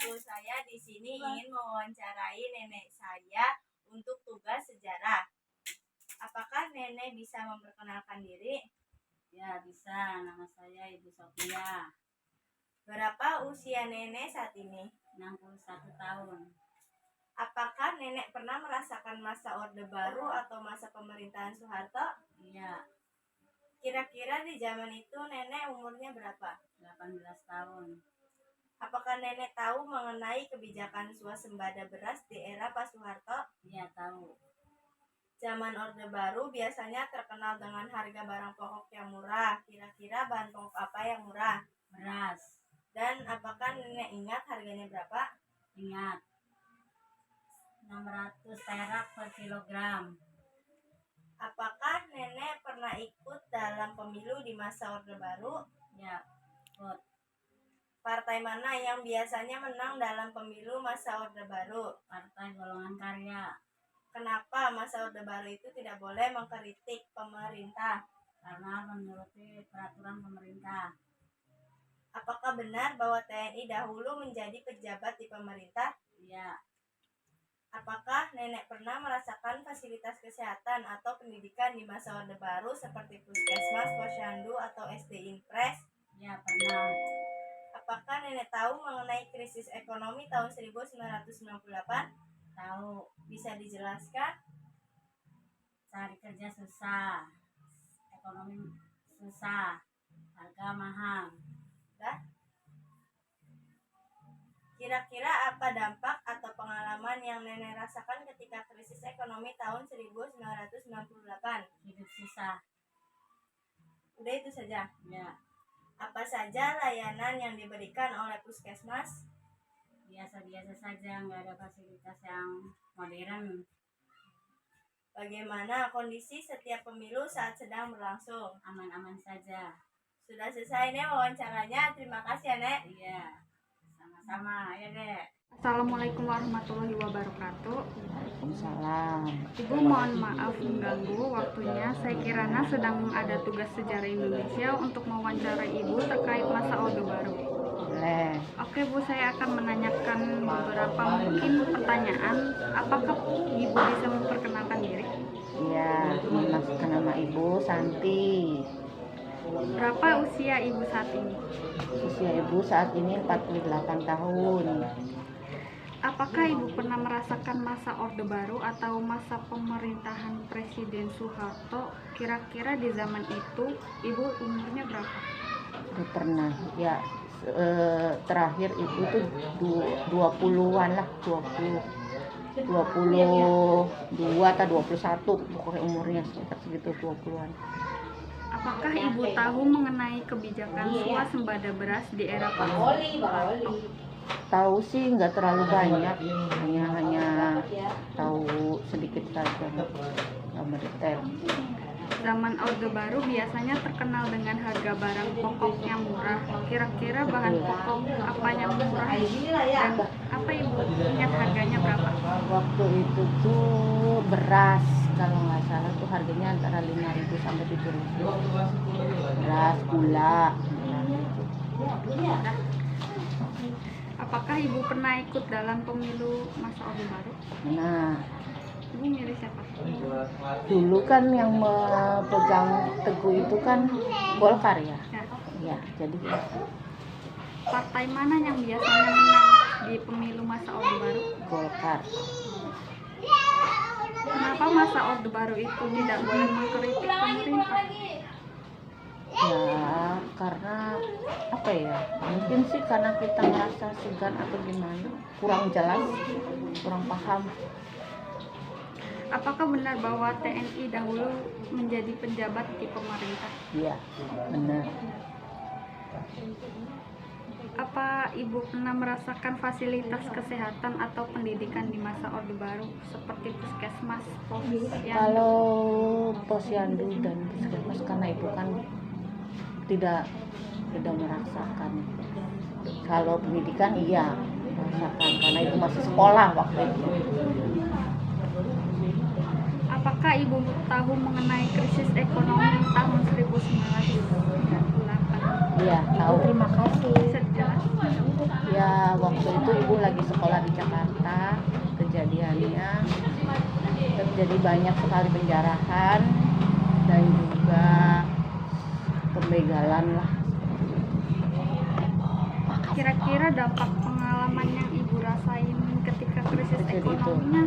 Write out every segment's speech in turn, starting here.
Saya di sini ingin mewawancarai nenek saya untuk tugas sejarah. Apakah nenek bisa memperkenalkan diri? Ya, bisa. Nama saya Ibu Sophia, Berapa usia nenek saat ini? 61 tahun. Apakah nenek pernah merasakan masa Orde Baru atau masa pemerintahan Soeharto? Iya, Kira-kira di zaman itu nenek umurnya berapa? 18 tahun. Apakah nenek tahu mengenai kebijakan swasembada beras di era Pak Soeharto? Iya, tahu. Zaman Orde Baru biasanya terkenal dengan harga barang pokok yang murah. Kira-kira bahan pokok apa yang murah? Beras. Dan apakah nenek ingat harganya berapa? Ingat. 600 perak per kilogram. Apakah nenek pernah ikut dalam pemilu di masa Orde Baru? Ya, ikut. Partai mana yang biasanya menang dalam pemilu masa Orde Baru? Partai Golongan Karya. Kenapa masa Orde Baru itu tidak boleh mengkritik pemerintah? Karena menuruti peraturan pemerintah. Apakah benar bahwa TNI dahulu menjadi pejabat di pemerintah? Iya. Apakah nenek pernah merasakan fasilitas kesehatan atau pendidikan di masa Orde Baru seperti puskesmas, posyandu, atau SD Impres? Ya, pernah. Apakah nenek tahu mengenai krisis ekonomi tahun 1998? Tahu. Bisa dijelaskan? Cari kerja susah, ekonomi susah, harga mahal. Kira-kira apa dampak atau pengalaman yang nenek rasakan ketika krisis ekonomi tahun 1998? Hidup susah. Udah itu saja. Ya, Apa saja layanan yang diberikan oleh puskesmas? biasa-biasa saja, nggak ada fasilitas yang modern. Bagaimana kondisi setiap pemilu saat sedang berlangsung? Aman-aman saja. Sudah selesai nih wawancaranya. Terima kasih ya, Nek. Iya, sama-sama ya dek. Assalamualaikum warahmatullahi wabarakatuh. Waalaikumsalam. Ibu mohon maaf mengganggu waktunya. Saya kirana sedang ada tugas sejarah Indonesia untuk mewawancarai Ibu terkait masa Orde Baru. Boleh. Oke Bu, saya akan menanyakan beberapa mungkin pertanyaan. Apakah Ibu bisa memperkenalkan diri? Iya, masukkan nama Ibu Santi. Berapa usia Ibu saat ini? Usia Ibu saat ini 48 tahun. Apakah Ibu pernah merasakan masa Orde Baru atau masa pemerintahan Presiden Soeharto? Kira-kira di zaman itu Ibu umurnya berapa? Udah pernah. Ya, terakhir Ibu tuh 20-an lah, 22 atau 21 pokoknya umurnya sekitar segitu 20-an. Apakah Ibu tahu mengenai kebijakan swasembada beras di era Pak Soeharto? Tahu sih nggak terlalu banyak, hanya tahu sedikit saja, nggak mendetail. Zaman Orde Baru biasanya terkenal dengan harga barang pokok yang murah. Kira-kira bahan pokok apa yang murah dan apa Ibu ingat harganya berapa? Waktu itu tuh beras kalau nggak salah tuh harganya antara 5.000 sampai 7.000. Beras, gula. Apakah Ibu pernah ikut dalam pemilu masa Orde Baru? Nah, Ibu milih siapa? dulu kan yang memegang teguh itu kan Golkar ya. Ya. Ya, jadi Partai mana yang biasanya menang di pemilu masa Orde Baru? Golkar. Kenapa masa Orde Baru itu tidak boleh mengkritik pemerintah? Ya, karena apa ya? Mungkin sih karena kita merasa segan atau gimana, kurang jelas, kurang paham. Apakah benar bahwa TNI dahulu menjadi pejabat di pemerintah? Iya, benar. Apa Ibu pernah merasakan fasilitas kesehatan atau pendidikan di masa Orde Baru seperti puskesmas, posyandu? Kalau posyandu dan puskesmas karena Ibu kan tidak merasakan. Kalau pendidikan iya merasakan karena Ibu masih sekolah waktu itu. Apakah Ibu tahu mengenai krisis ekonomi tahun 1998? Iya, tahu. Terima kasih. Bisa dijelaskan? Ya, waktu waktu itu ibu lagi sekolah di Jakarta, kejadiannya terjadi banyak sekali penjarahan dan juga pembegalan lah. Kira-kira dampak pengalaman yang ibu rasain ketika krisis Terjadi itu. ekonominya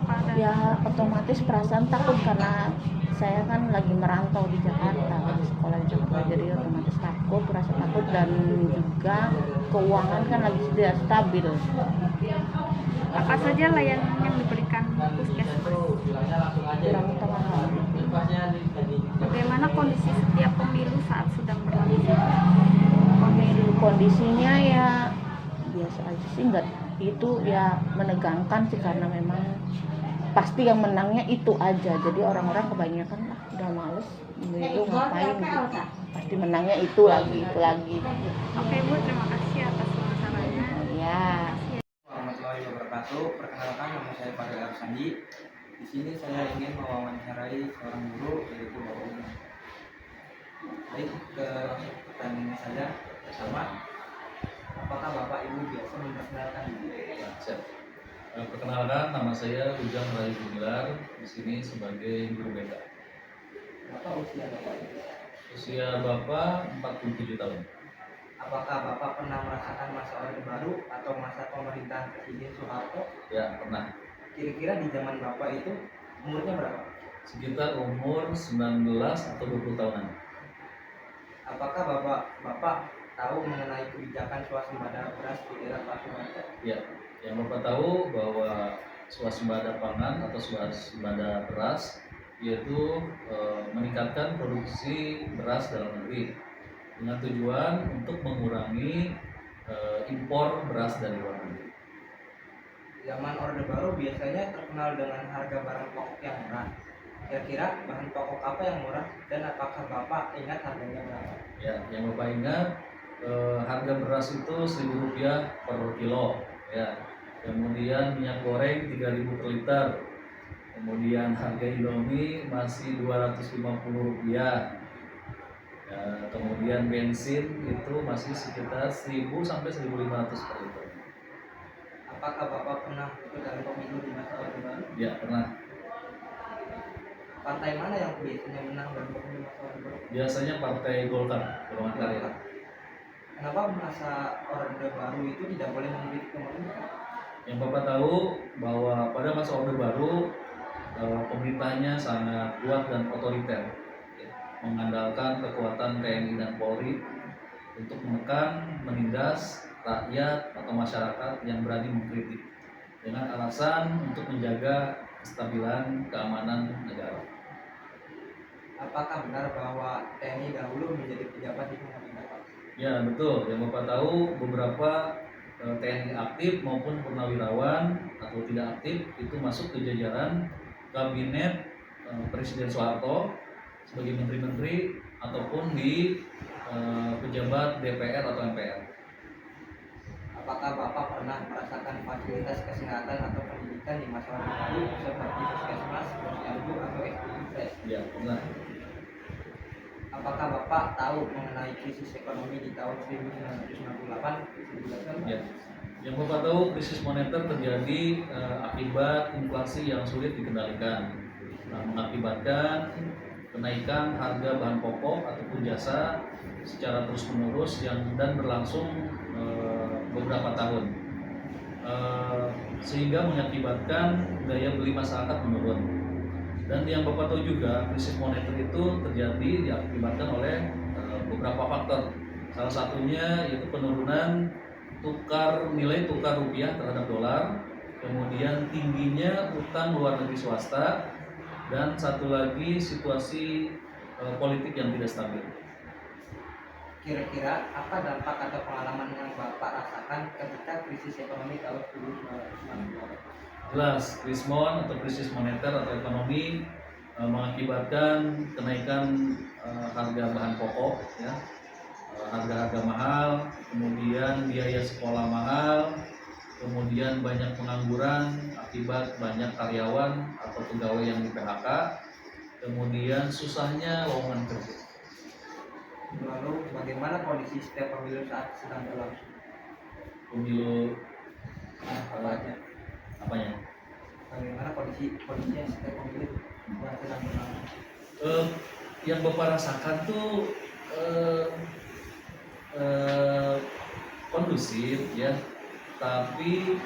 pada Ya otomatis perasaan takut karena saya kan lagi merantau di Jakarta, lagi sekolah di Jakarta, jadi otomatis takut, rasa takut, dan juga keuangan kan lagi tidak stabil. apa saja layanan yang diberikan puskesmas? Kurang paham. Bagaimana kondisi setiap pemilu saat sedang berlangsung? Kondisinya ya biasa aja sih, enggak itu ya menegangkan sih karena memang pasti yang menangnya itu aja, jadi orang-orang kebanyakan lah udah males itu ngapain gitu, pasti menangnya itu lagi. Oke Bu, terima kasih atas wawancaranya. Ya. Warahmatullahi wabarakatuh. Perkenalkan, nama saya Fadil Arsandi. Di sini saya ingin mewawancarai seorang guru, yaitu Bapak Umar. Baik, ke langsung pertanyaan saya pertama, apakah Bapak Ibu biasa memperkenalkan diri? Siap. Perkenalkan, nama saya Ujang Rayu Gumilar, di sini sebagai guru BK. Berapa usia Bapak? Usia Bapak 47 tahun. Apakah Bapak pernah merasakan masa Orde Baru atau masa pemerintahan Presiden Soeharto? Ya, pernah. Kira-kira di zaman Bapak itu umurnya berapa? Sekitar umur 19 atau 20 tahunan. Apakah Bapak tahu mengenai kebijakan swasembada beras di era Pak Soeharto? Ya, yang Bapak tahu bahwa swasembada pangan atau swasembada beras yaitu meningkatkan produksi beras dalam negeri dengan tujuan untuk mengurangi impor beras dari luar negeri. Zaman Orde Baru biasanya terkenal dengan harga barang pokok yang murah. Kira-kira bahan pokok apa yang murah dan apakah Bapak ingat harganya berapa? Ya, yang Bapak ingat harga beras itu Rp1.000 per kilo, ya. Kemudian minyak goreng 3.000 per liter. Kemudian harga Indomie masih Rp250. Ya, kemudian bensin itu masih sekitar 1.000 sampai 1.500 per liter. Apakah Bapak pernah ikut dalam pemilu di masa Orde Baru? Ya, pernah. Partai mana yang biasanya menang dalam pemilu masa Orde Baru? Biasanya Partai Golkar, golongan karya. Kenapa masa Orde Baru itu tidak boleh memiliki pemerintah? Yang Bapak tahu bahwa pada masa Orde Baru pemerintahnya sangat kuat dan otoriter, mengandalkan kekuatan TNI dan Polri untuk menekan, menindas rakyat atau masyarakat yang berani mengkritik dengan alasan untuk menjaga kestabilan keamanan negara. Apakah benar bahwa TNI dahulu menjadi pejabat di pemerintah? Ya, betul. Yang Bapak tahu beberapa TNI aktif maupun purnawirawan atau tidak aktif itu masuk ke jajaran kabinet Presiden Soeharto sebagai menteri-menteri ataupun di pejabat DPR atau MPR. Apakah Bapak pernah merasakan fasilitas kesehatan atau pendidikan di masa Orde Baru seperti puskesmas, posyandu, atau SDIN? Ya, benar. Apakah Bapak tahu mengenai krisis ekonomi di tahun 1998? Ya. Yang Bapak tahu krisis moneter terjadi akibat inflasi yang sulit dikendalikan, mengakibatkan kenaikan harga bahan pokok ataupun jasa secara terus-menerus dan berlangsung beberapa tahun, sehingga mengakibatkan daya beli masyarakat menurun. Dan yang Bapak tahu juga krisis moneter itu terjadi diakibatkan oleh beberapa faktor. Salah satunya yaitu penurunan nilai tukar rupiah terhadap dolar, kemudian tingginya utang luar negeri swasta, dan satu lagi situasi politik yang tidak stabil. Kira-kira apa dampak atau pengalaman yang Bapak rasakan ketika krisis ekonomi tahun 1998? Jelas, krismon atau krisis moneter atau ekonomi mengakibatkan kenaikan harga bahan pokok, ya, harga-harga mahal, kemudian biaya sekolah mahal, kemudian banyak pengangguran akibat banyak karyawan atau pegawai yang di PHK, kemudian susahnya lowongan kerja. Lalu bagaimana kondisi setiap pemilu saat sedang berlangsung? pemilu Apanya? apanya? Bagaimana kondisinya setiap pemilu yang sedang berlangsung? Yang Bapak rasakan tuh kondusif ya, tapi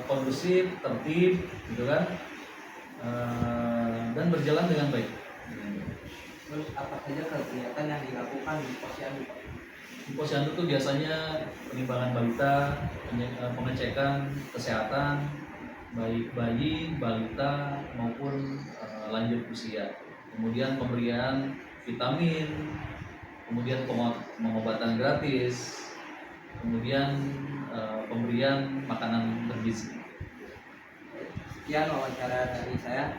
kondusif, tertib gitu kan, dan berjalan dengan baik. Terus apa saja kegiatan yang dilakukan di Posyandu, Pak? Di Posyandu tuh biasanya penimbangan balita, pengecekan kesehatan baik bayi, balita maupun lanjut usia. Kemudian pemberian vitamin, kemudian pengobatan gratis, kemudian pemberian makanan bergizi. Sekian wawancara dari saya.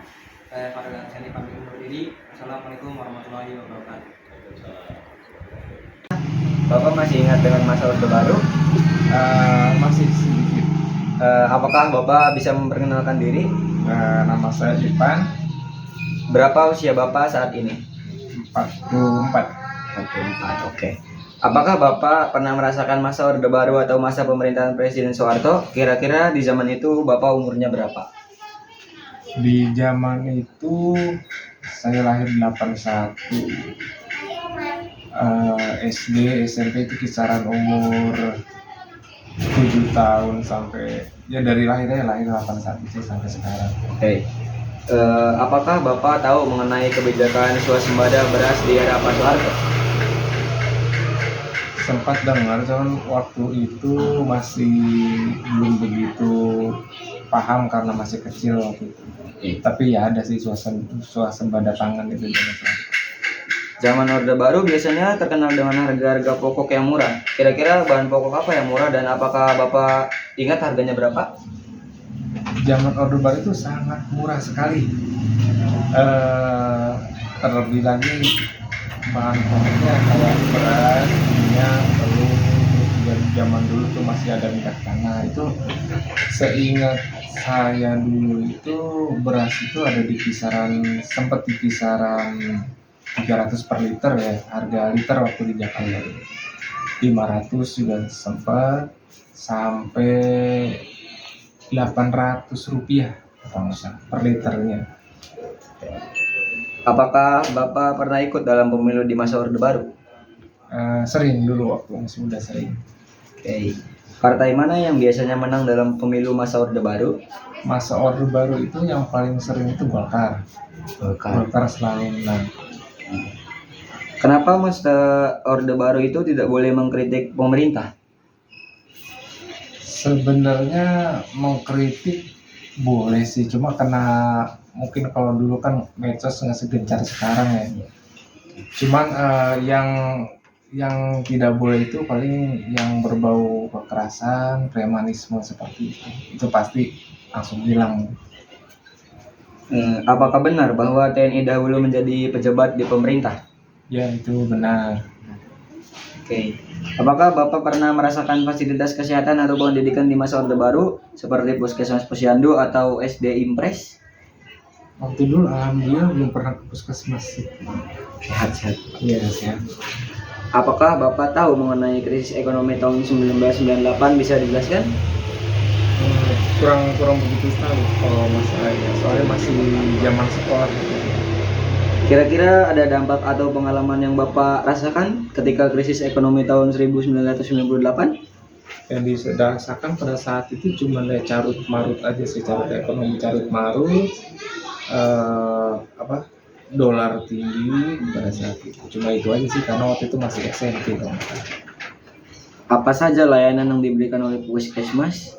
Saya Farel Arsani pamit undur diri. Assalamualaikum warahmatullahi wabarakatuh. Bapak masih ingat dengan masa Orde Baru? Masih sedikit. Apakah Bapak bisa memperkenalkan diri? Nama saya Ipan, Berapa usia Bapak saat ini? 44. 44, oke. Apakah Bapak pernah merasakan masa Orde Baru atau masa pemerintahan Presiden Soeharto? Kira-kira di zaman itu Bapak umurnya berapa? Di zaman itu saya lahir 81. SD, SMP itu kisaran umur 7 tahun sampai ya dari lahir 81 sih sampai sekarang. Oke. Apakah Bapak tahu mengenai kebijakan swasembada beras di era Pak Soeharto? Sempat dengar, cuman waktu itu masih belum begitu paham karena masih kecil waktu itu. Tapi ya ada sih swasembada pangan itu zaman itu. Zaman Orde Baru biasanya terkenal dengan harga-harga pokok yang murah. Kira-kira bahan pokok apa yang murah dan apakah Bapak ingat harganya berapa? Zaman Orde Baru itu sangat murah sekali. Terlebih lagi bahan pokoknya kayak beras, minyak, telur. Dan zaman dulu tuh masih ada minyak tanah. Itu seingat saya dulu itu beras itu ada di kisaran, sempat di kisaran 300 per liter ya, harga liter waktu di Jakarta. 500 juga sempat, sampai 800 rupiah kalau nggak salah per liternya. Apakah Bapak pernah ikut dalam pemilu di masa Orde Baru? Sering dulu waktu masih muda sering. Oke. Partai mana yang biasanya menang dalam pemilu masa Orde Baru? Masa Orde Baru itu yang paling sering itu Golkar. Golkar selalu menang. Kenapa masa Orde Baru itu tidak boleh mengkritik pemerintah? Sebenarnya mengkritik boleh sih, cuma karena mungkin kalau dulu kan medsos nggak segencar sekarang ya. Cuman yang tidak boleh itu paling yang berbau kekerasan, premanisme seperti itu. Itu pasti langsung hilang. Apakah benar bahwa TNI dahulu menjadi pejabat di pemerintah? Ya itu benar. Oke. Apakah Bapak pernah merasakan fasilitas kesehatan atau pendidikan di masa Orde Baru seperti Puskesmas Posyandu atau SD Impres? Waktu dulu alhamdulillah belum pernah ke puskesmas sih. Sehat-sehat. Iya sehat. Apakah Bapak tahu mengenai krisis ekonomi tahun 1998, bisa dijelaskan? Kurang begitu tahu kalau masalahnya, soalnya masih zaman sekolah. Kira-kira ada dampak atau pengalaman yang Bapak rasakan ketika krisis ekonomi tahun 1998? Yang dirasakan pada saat itu cuma ya carut marut aja sih, carut ekonomi carut marut, dolar tinggi pada saat itu. Cuma itu aja sih, karena waktu itu masih SMP kan. Apa saja layanan yang diberikan oleh Puskesmas?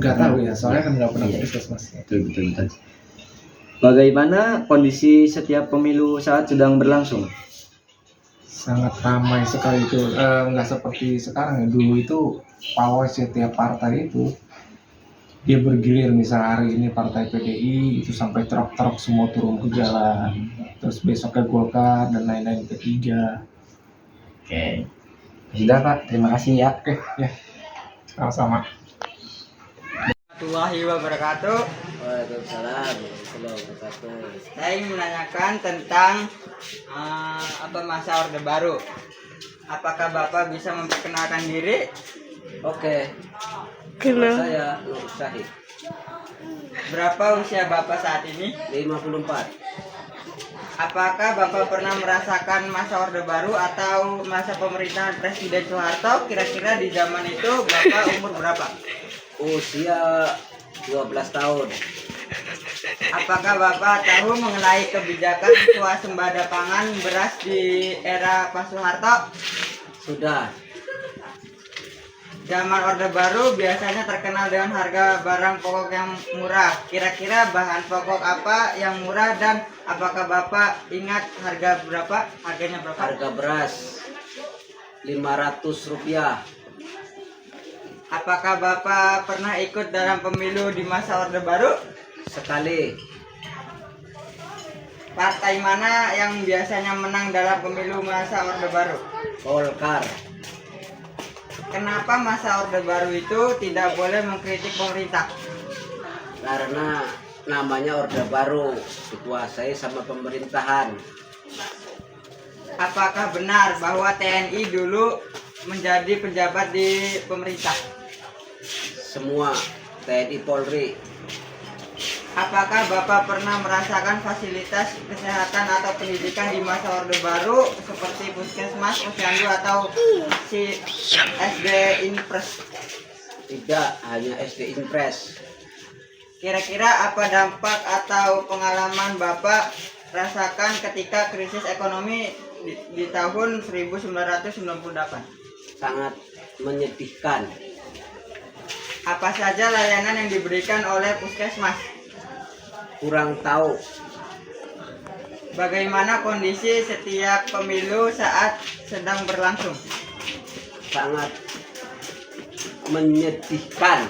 Nggak tahu ya, soalnya kan nggak pernah Iya. puskesmas. Betul. Bagaimana kondisi setiap pemilu saat sedang berlangsung? Sangat ramai sekali itu, nggak seperti sekarang ya. Dulu itu pawai setiap partai itu dia bergilir, misal hari ini partai PDI itu sampai truk-truk semua turun ke jalan, terus besoknya Golkar dan lain-lain ketiga. Oke. Sudah Pak, terima kasih ya. Oke ya, sama-sama. Warahmatullahi wabarakatuh. Waalaikumsalam warahmatullahi wabarakatuh. Saya ingin menanyakan tentang masa Orde Baru. Apakah Bapak bisa memperkenalkan diri? Oke. Nama saya Nur Syahid, Berapa usia Bapak saat ini? 54. Apakah Bapak pernah merasakan masa Orde Baru atau masa pemerintahan Presiden Soeharto? Kira-kira di zaman itu Bapak umur berapa? Usia 12 tahun. Apakah Bapak tahu mengenai kebijakan swasembada pangan beras di era Pak Soeharto? Sudah. Zaman Orde Baru biasanya terkenal dengan harga barang pokok yang murah. Kira-kira bahan pokok apa yang murah dan apakah Bapak ingat harga berapa? Harganya berapa? Harga beras 500 rupiah. Apakah Bapak pernah ikut dalam pemilu di masa Orde Baru? Sekali. Partai mana yang biasanya menang dalam pemilu masa Orde Baru? Golkar. Kenapa masa Orde Baru itu tidak boleh mengkritik pemerintah? Karena namanya Orde Baru, dikuasai sama pemerintahan. Apakah benar bahwa TNI dulu menjadi pejabat di pemerintah? Semua TNI Polri. Apakah Bapak pernah merasakan fasilitas kesehatan atau pendidikan di masa Orde Baru seperti puskesmas, posyandu atau si SD Impres? Tidak, hanya SD Impres. Kira-kira apa dampak atau pengalaman Bapak rasakan ketika krisis ekonomi di tahun 1998? Sangat menyedihkan. Apa saja layanan yang diberikan oleh puskesmas? Kurang tahu. Bagaimana kondisi setiap pemilu saat sedang berlangsung? Sangat menyedihkan.